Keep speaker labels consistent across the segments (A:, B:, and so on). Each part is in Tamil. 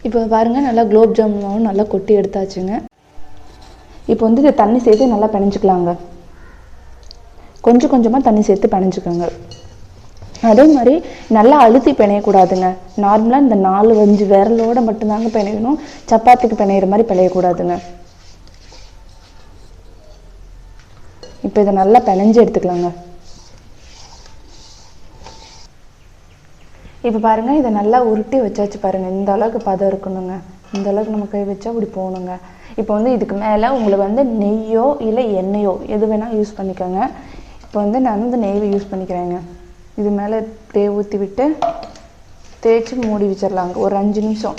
A: இப்போ பாருங்கள், நல்லா குலோப் ஜாமுன் மாவும் நல்லா கொட்டி எடுத்தாச்சுங்க. இப்போ வந்து இதை தண்ணி சேர்த்து நல்லா பிணைஞ்சிக்கலாங்க. கொஞ்சம் கொஞ்சமாக தண்ணி சேர்த்து பிணைஞ்சிக்கோங்க. அதே மாதிரி நல்லா அழுத்தி பிணையக்கூடாதுங்க. நார்மலாக இந்த 4-5 விரலோட மட்டும்தாங்க பிணையணும். சப்பாத்திக்கு பிணையிற மாதிரி பிணையக்கூடாதுங்க. இப்போ இதை நல்லா பிணைஞ்சு எடுத்துக்கலாங்க. இப்போ பாருங்கள், இதை நல்லா உருட்டி வச்சாச்சு பாருங்கள். இந்த அளவுக்கு பதம் இருக்கணுங்க. இந்த அளவுக்கு நம்ம கை வச்சா இப்படி போகணுங்க. இப்போ வந்து இதுக்கு மேலே உங்களுக்கு வந்து நெய்யோ இல்லை எண்ணெயோ எது வேணால் யூஸ் பண்ணிக்கோங்க. இப்போ வந்து நான் வந்து நெய் யூஸ் பண்ணிக்கிறேங்க. இது மேலே இப்படியே ஊற்றி விட்டு தேய்ச்சி மூடி வச்சிடலாங்க ஒரு 5 நிமிஷம்.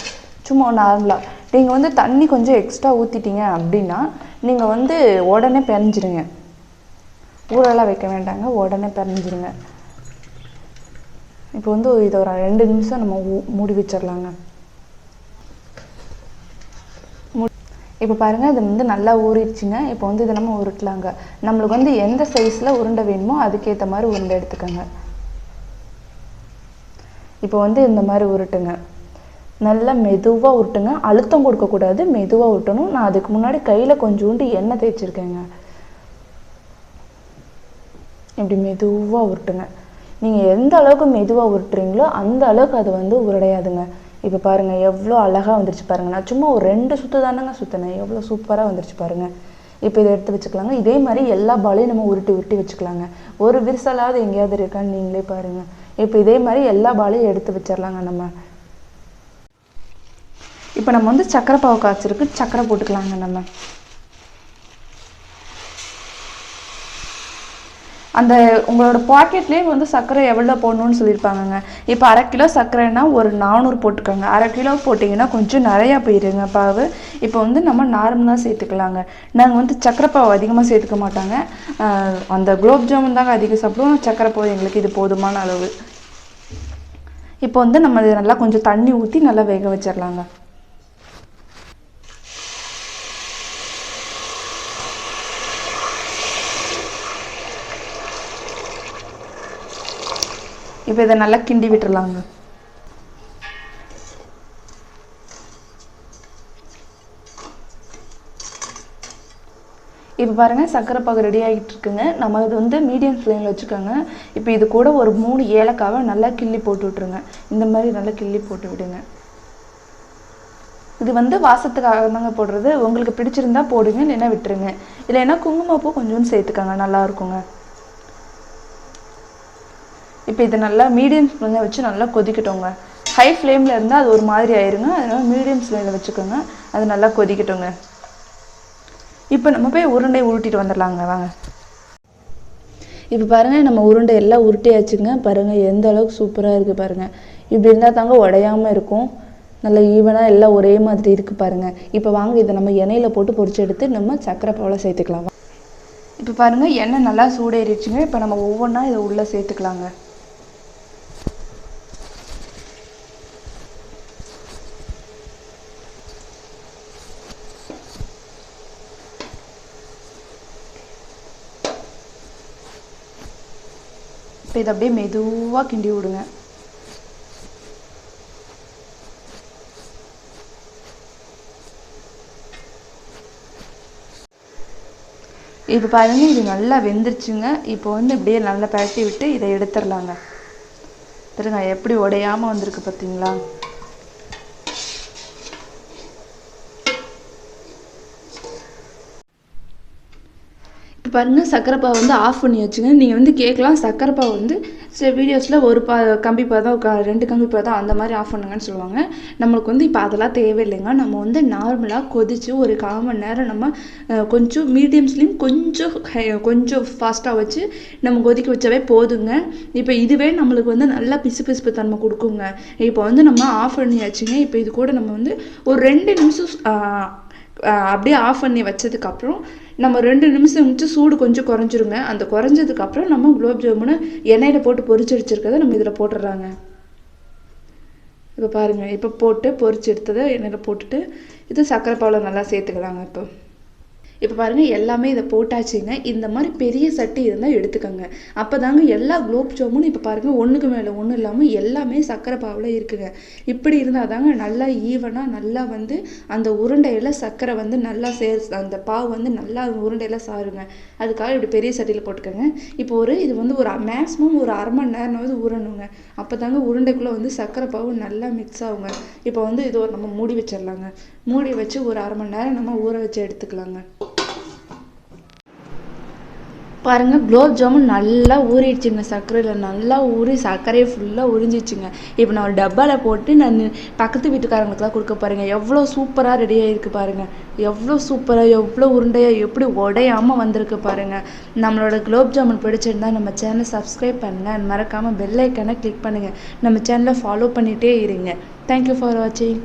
A: சும்மா நார்மலாக நீங்கள் வந்து தண்ணி கொஞ்சம் எக்ஸ்ட்ரா ஊற்றிட்டீங்க அப்படின்னா நீங்கள் வந்து உடனே பிணைஞ்சிருங்க. ஊரெல்லாம் வைக்க வேண்டாங்க, உடனே பிணைஞ்சிருங்க. இப்போ வந்து இதை ஒரு 2 நிமிஷம் நம்ம மூடி வச்சிடலாங்க. இப்போ பாருங்கள், இது வந்து நல்லா ஊறிடுச்சுங்க. இப்போ வந்து இதை நம்ம உருட்டலாங்க. நம்மளுக்கு வந்து எந்த சைஸில் உருண்டை வேணுமோ அதுக்கேற்ற மாதிரி உருண்டை எடுத்துக்கோங்க. இப்போ வந்து இந்த மாதிரி உருட்டுங்க. நல்லா மெதுவாக உருட்டுங்க. அழுத்தம் கொடுக்கக்கூடாது, மெதுவாக உருட்டணும். நான் அதுக்கு முன்னாடி கையில் கொஞ்சோண்டு எண்ணெய் தேய்ச்சிருக்கேங்க. இப்படி மெதுவாக உருட்டுங்க. நீங்கள் எந்த அளவுக்கு மெதுவாக உருட்டுறீங்களோ அந்த அளவுக்கு அது வந்து உருடையாதுங்க. இப்போ பாருங்கள், எவ்வளோ அழகாக வந்துருச்சு பாருங்கள். நான் சும்மா ஒரு 2 சுற்று தானேங்க சுற்றினேன், எவ்வளோ சூப்பராக வந்துருச்சு பாருங்கள். இப்போ இதை எடுத்து வச்சுக்கலாங்க. இதே மாதிரி எல்லா பாலையும் நம்ம உருட்டி வச்சுக்கலாங்க. ஒரு விரிசலாவது எங்கேயாவது இருக்கான்னு நீங்களே பாருங்கள். இப்போ இதே மாதிரி எல்லா பாலையும் எடுத்து வச்சிடலாங்க நம்ம. இப்போ நம்ம வந்து சக்கரை பாவு காய்ச்சிருக்கு, சக்கரை போட்டுக்கலாங்க நம்ம. அந்த உங்களோட பாக்கெட்லேயே வந்து சர்க்கரை எவ்வளோ போடணும்னு சொல்லியிருப்பாங்கங்க. இப்போ 1/2 கிலோ சர்க்கரைனா ஒரு 400 போட்டுக்கோங்க. 1/2 கிலோ போட்டிங்கன்னா கொஞ்சம் நிறையா போயிடுங்க பாவு. இப்போ வந்து நம்ம நார்மலாக சேர்த்துக்கலாங்க. நாங்கள் வந்து சக்கரை பாவு அதிகமாக சேர்த்துக்க மாட்டாங்க. அந்த குலோப் ஜாமுன் தாங்க அதிகம் சாப்பிடுவோம். சக்கரை பாவு எங்களுக்கு இது போதுமான அளவு. இப்போ வந்து நம்ம இதை நல்லா கொஞ்சம் தண்ணி ஊற்றி நல்லா வேக வச்சிடலாங்க. இப்போ இதை நல்லா கிண்டி விட்டுறலாங்க. இப்போ பாருங்கள், சர்க்கரை பாகு ரெடி ஆகிட்டு இருக்குங்க. நம்ம இது வந்து மீடியம் ஃப்ளேமில் வச்சுக்கோங்க. இப்போ இது கூட ஒரு 3 ஏலக்காவை நல்லா கிள்ளி போட்டு விட்டுருங்க. இந்த மாதிரி நல்லா கிள்ளி போட்டு விடுங்க. இது வந்து வாசத்துக்காக தாங்க போடுறது. உங்களுக்கு பிடிச்சிருந்தா போடுங்க, இல்லைன்னா விட்டுருங்க. இல்லைன்னா குங்குமப்பூ கொஞ்சோண்டு சேர்த்துக்கோங்க, நல்லா இருக்குங்க. இப்போ இதை நல்லா மீடியம் ஃப்ளேமில் வச்சு நல்லா கொதிக்கட்டோங்க. ஹை ஃப்ளேமில் இருந்தால் அது ஒரு மாதிரி ஆயிருங்க. அதனால் மீடியம் ஃப்ளேமில் வச்சுக்கோங்க. அது நல்லா கொதிக்கட்டோங்க. இப்போ நம்ம போய் உருண்டை உருட்டிட்டு வந்துடலாங்க, வாங்க. இப்போ பாருங்கள், நம்ம உருண்டை எல்லாம் உருட்டியாச்சுங்க. பாருங்கள் எந்த அளவுக்கு சூப்பராக இருக்குது பாருங்கள். இப்படி இருந்தால் தாங்க உடையாமல் இருக்கும். நல்லா ஈவனாக எல்லாம் ஒரே மாதிரி இருக்குது பாருங்கள். இப்போ வாங்க, இதை நம்ம எண்ணெயில் போட்டு பொரிச்சு எடுத்து நம்ம சக்கரை பாவில் சேர்த்துக்கலாம். இப்போ பாருங்கள், எண்ணெய் நல்லா சூடேறிடுச்சுங்க. இப்போ நம்ம ஒவ்வொன்றா இதை உள்ளே சேர்த்துக்கலாங்க. இப்போ இதை அப்படியே மெதுவாக கிண்டி விடுங்க. இப்போ பாருங்கள், இது நல்லா வெந்துருச்சுங்க. இப்போ வந்து இப்படியே நல்லா பரட்டி விட்டு இதை எடுத்துடலாங்க. பாருங்க எப்படி உடையாமல் வந்திருக்கு பார்த்தீங்களா? இப்போ பாருங்கள், சர்க்கரை பாவு வந்து ஆஃப் பண்ணி வச்சுங்க. நீங்கள் வந்து கேட்கலாம், சர்க்கரை பாவு வந்து சில வீடியோஸில் ஒரு கம்பி பதம் 2 கம்பி பதம் அந்த மாதிரி ஆஃப் பண்ணுங்கன்னு சொல்லுவாங்க. நம்மளுக்கு வந்து இப்போ அதெல்லாம் தேவையில்லைங்க. நம்ம வந்து நார்மலாக கொதித்து ஒரு 1/4 மணி நேரம் நம்ம கொஞ்சம் மீடியம் ஸ்லீம் கொஞ்சம் ஃபாஸ்ட்டாக வச்சு நம்ம கொதிக்க வச்சாவே போதுங்க. இப்போ இதுவே நம்மளுக்கு வந்து நல்லா பிசு தன்மை கொடுக்குங்க. இப்போ வந்து நம்ம ஆஃப் பண்ணியாச்சுங்க. இப்போ இது கூட நம்ம வந்து ஒரு 2 நிமிஷம் அப்படியே ஆஃப் பண்ணி வச்சதுக்கப்புறம் நம்ம 2 நிமிஷம் முடிச்சு சூடு கொஞ்சம் குறைஞ்சிருங்க. அந்த குறைஞ்சதுக்கப்புறம் நம்ம குலோப் ஜாமுனை எண்ணெயில் போட்டு பொரிச்சு வச்சுருக்கதை நம்ம இதில் போட்டுடுறாங்க. இப்போ பாருங்கள், இப்போ போட்டு பொரிச்சு எடுத்ததை எண்ணெயில் போட்டுட்டு இது சர்க்கரை பாவில் நல்லா சேர்த்துக்கலாங்க. இப்போ பாருங்கள் எல்லாமே இதை போட்டாச்சுங்க. இந்த மாதிரி பெரிய சட்டி இருந்தால் எடுத்துக்கோங்க. அப்போ தாங்க எல்லா குலோப் ஜாமுன் இப்போ பாருங்கள் ஒன்றுக்கு மேலே ஒன்றும் இல்லாமல் எல்லாமே சர்க்கரை பாவில் இருக்குங்க. இப்படி இருந்தால் தாங்க நல்லா ஈவனாக நல்லா வந்து அந்த உருண்டையில் சர்க்கரை வந்து நல்லா அந்த பாவு வந்து நல்லா உருண்டையில் சாருங்க. அதுக்காக இப்படி பெரிய சட்டியில் போட்டுக்கோங்க. இப்போ இது வந்து ஒரு மேக்ஸிமம் ஒரு அரை மணி நேரமாவது ஊறணுங்க. அப்போ தாங்க உருண்டைக்குள்ளே வந்து சர்க்கரை பாவு நல்லா மிக்ஸ் ஆகுங்க. இப்போ வந்து இது நம்ம மூடி வச்சிடலாங்க. மூடி வச்சு ஒரு அரை மணி நேரம் நம்ம ஊற வச்சு எடுத்துக்கலாங்க. பாருங்கள் குலோப் ஜாமுன் நல்லா ஊறிடுச்சுங்க. சர்க்கரையில் நல்லா ஊறி சர்க்கரையை ஃபுல்லாக உறிஞ்சிச்சுங்க. இப்போ நான் ஒரு டப்பாவில் போட்டு நான் பக்கத்து வீட்டுக்காரங்களுக்குலாம் கொடுக்க பாருங்கள். எவ்வளோ சூப்பராக ரெடி ஆகிருக்கு பாருங்கள். எவ்வளோ சூப்பராக எவ்வளோ உருண்டையாக எப்படி உடையாமல் வந்திருக்கு பாருங்கள். நம்மளோட குலோப் ஜாமுன் பிடிச்சிருந்தா நம்ம சேனலை சப்ஸ்கிரைப் பண்ணுங்கள். மறக்காமல் பெல் ஐக்கானை கிளிக் பண்ணுங்கள். நம்ம சேனலை ஃபாலோ பண்ணிகிட்டே இருங்க. தேங்க்யூ ஃபார் வாட்சிங்.